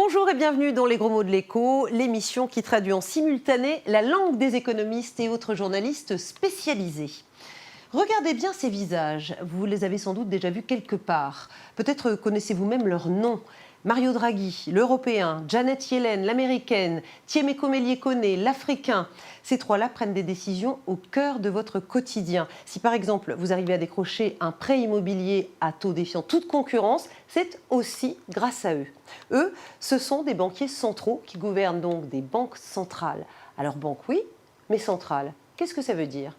Bonjour et bienvenue dans Les Gros Mots de l'Écho, l'émission qui traduit en simultané la langue des économistes et autres journalistes spécialisés. Regardez bien ces visages, vous les avez sans doute déjà vus quelque part. Peut-être connaissez-vous même leur nom. Mario Draghi, l'Européen, Janet Yellen, l'Américaine, Thiemeko Mélié-Koné, l'Africain. Ces trois-là prennent des décisions au cœur de votre quotidien. Si par exemple vous arrivez à décrocher un prêt immobilier à taux défiant toute concurrence, c'est aussi grâce à eux. Eux, ce sont des banquiers centraux qui gouvernent donc des banques centrales. Alors banque oui, mais centrale, qu'est-ce que ça veut dire ?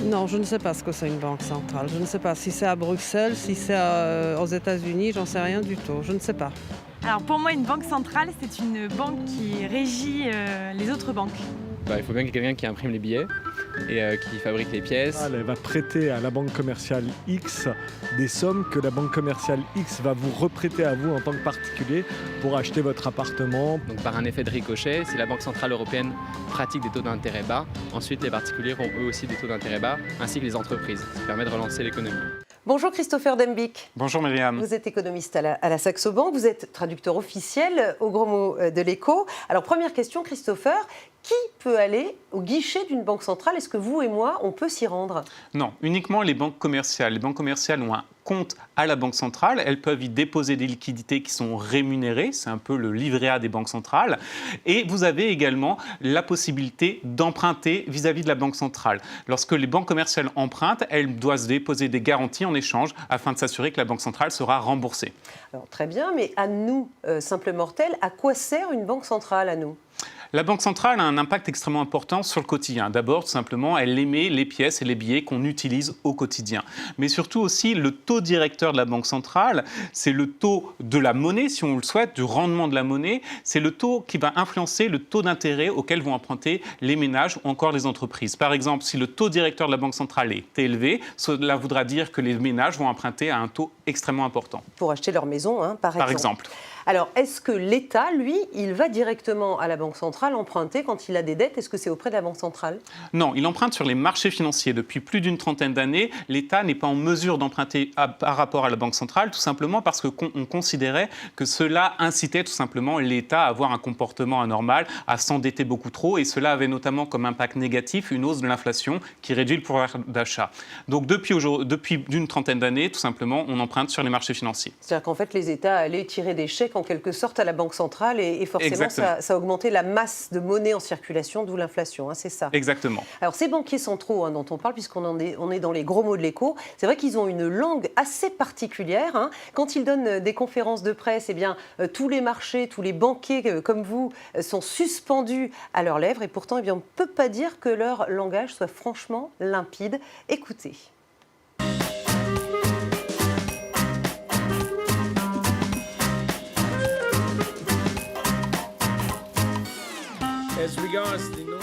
Non, je ne sais pas ce que c'est une banque centrale. Je ne sais pas si c'est à Bruxelles, si c'est aux États-Unis, j'en sais rien du tout. Je ne sais pas. Alors pour moi, une banque centrale, c'est une banque qui régit les autres banques. Il faut bien qu'il y ait quelqu'un qui imprime les billets et qui fabrique les pièces. Elle va prêter à la banque commerciale X des sommes que la banque commerciale X va vous reprêter à vous en tant que particulier pour acheter votre appartement. Donc par un effet de ricochet, si la Banque Centrale Européenne pratique des taux d'intérêt bas, ensuite les particuliers auront eux aussi des taux d'intérêt bas, ainsi que les entreprises, ce qui permet de relancer l'économie. Bonjour Christopher Dembicq. Bonjour Myriam. Vous êtes économiste à la Saxo Bank, vous êtes traducteur officiel aux Gros Mots de l'Écho. Alors première question Christopher, qui peut aller au guichet d'une banque centrale ? Est-ce que vous et moi, on peut s'y rendre ? Non, uniquement les banques commerciales. Les banques commerciales ont un compte à la Banque centrale. Elles peuvent y déposer des liquidités qui sont rémunérées. C'est un peu le livret A des banques centrales. Et vous avez également la possibilité d'emprunter vis-à-vis de la Banque centrale. Lorsque les banques commerciales empruntent, elles doivent déposer des garanties en échange afin de s'assurer que la Banque centrale sera remboursée. Alors très bien, mais à nous, simples mortels, à quoi sert une banque centrale à nous ? La Banque centrale a un impact extrêmement important sur le quotidien. D'abord, tout simplement, elle émet les pièces et les billets qu'on utilise au quotidien. Mais surtout aussi, le taux directeur de la Banque centrale, c'est le taux de la monnaie, si on le souhaite, du rendement de la monnaie. C'est le taux qui va influencer le taux d'intérêt auquel vont emprunter les ménages ou encore les entreprises. Par exemple, si le taux directeur de la Banque centrale est élevé, cela voudra dire que les ménages vont emprunter à un taux extrêmement important. Pour acheter leur maison, hein, par exemple. Alors, est-ce que l'État, lui, il va directement à la Banque centrale emprunter quand il a des dettes ? Est-ce que c'est auprès de la Banque centrale ? Non, il emprunte sur les marchés financiers. Depuis plus d'une trentaine d'années, l'État n'est pas en mesure d'emprunter par rapport à la Banque centrale, tout simplement parce qu'on considérait que cela incitait tout simplement l'État à avoir un comportement anormal, à s'endetter beaucoup trop, et cela avait notamment comme impact négatif une hausse de l'inflation qui réduit le pouvoir d'achat. Donc depuis d'une trentaine d'années, tout simplement, on emprunte sur les marchés financiers. C'est-à-dire qu'en fait, les États allaient tirer des chèques en quelque sorte à la Banque centrale et forcément ça a augmenté la masse de monnaie en circulation, d'où l'inflation, hein, c'est ça. Exactement. Alors ces banquiers centraux dont on parle, puisqu'on est dans les gros mots de l'écho, c'est vrai qu'ils ont une langue assez particulière. Hein. Quand ils donnent des conférences de presse, eh bien, tous les marchés, tous les banquiers comme vous sont suspendus à leurs lèvres et pourtant eh bien, on ne peut pas dire que leur langage soit franchement limpide. Écoutez.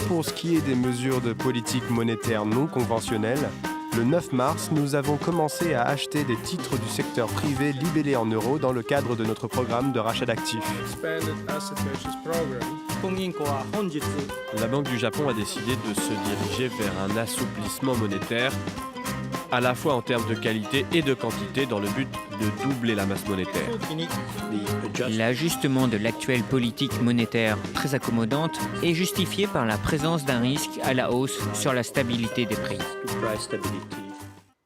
Pour ce qui est des mesures de politique monétaire non conventionnelles, le 9 mars, nous avons commencé à acheter des titres du secteur privé libellés en euros dans le cadre de notre programme de rachat d'actifs. La Banque du Japon a décidé de se diriger vers un assouplissement monétaire, à la fois en termes de qualité et de quantité, dans le but de doubler la masse monétaire. L'ajustement de l'actuelle politique monétaire très accommodante est justifié par la présence d'un risque à la hausse sur la stabilité des prix.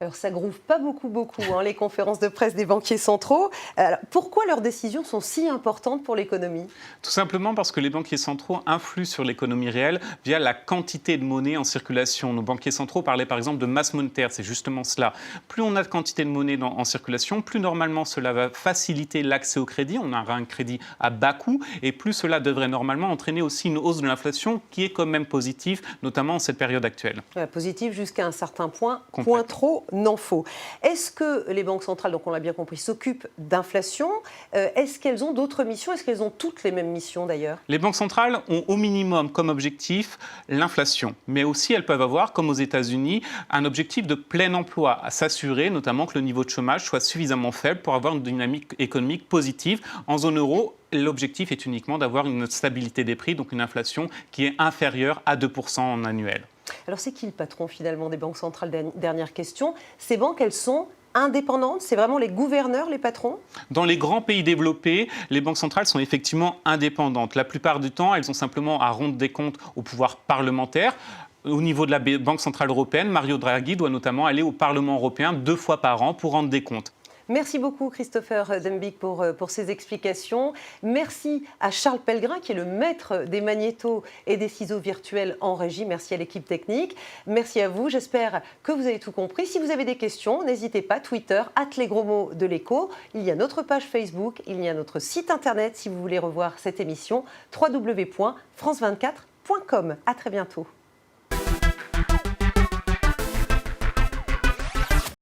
Alors ça groove pas beaucoup, hein, les conférences de presse des banquiers centraux. Alors, pourquoi leurs décisions sont si importantes pour l'économie ? Tout simplement parce que les banquiers centraux influent sur l'économie réelle via la quantité de monnaie en circulation. Nos banquiers centraux parlaient par exemple de masse monétaire, c'est justement cela. Plus on a de quantité de monnaie en circulation, plus normalement cela va faciliter l'accès au crédit, on aura un crédit à bas coût, et plus cela devrait normalement entraîner aussi une hausse de l'inflation qui est quand même positive, notamment en cette période actuelle. Positive jusqu'à un certain point, point trop n'en faut. Est-ce que les banques centrales, donc on l'a bien compris, s'occupent d'inflation ? Est-ce qu'elles ont d'autres missions ? Est-ce qu'elles ont toutes les mêmes missions d'ailleurs ? Les banques centrales ont au minimum comme objectif l'inflation, mais aussi elles peuvent avoir, comme aux États-Unis, un objectif de plein emploi, à s'assurer notamment que le niveau de chômage soit suffisamment faible pour avoir une dynamique économique positive. En zone euro, l'objectif est uniquement d'avoir une stabilité des prix, donc une inflation qui est inférieure à 2% en annuel. Alors c'est qui le patron finalement des banques centrales? Dernière question. Ces banques, elles sont indépendantes? C'est vraiment les gouverneurs, les patrons? Dans les grands pays développés, les banques centrales sont effectivement indépendantes. La plupart du temps, elles ont simplement à rendre des comptes au pouvoir parlementaire. Au niveau de la Banque centrale européenne, Mario Draghi doit notamment aller au Parlement européen 2 fois par an pour rendre des comptes. Merci beaucoup Christopher Dembick pour ces explications. Merci à Charles Pellegrin qui est le maître des magnétos et des ciseaux virtuels en régie. Merci à l'équipe technique. Merci à vous. J'espère que vous avez tout compris. Si vous avez des questions, n'hésitez pas. Twitter, @lesgrosmots de l'écho. Il y a notre page Facebook. Il y a notre site internet si vous voulez revoir cette émission. www.france24.com. À très bientôt.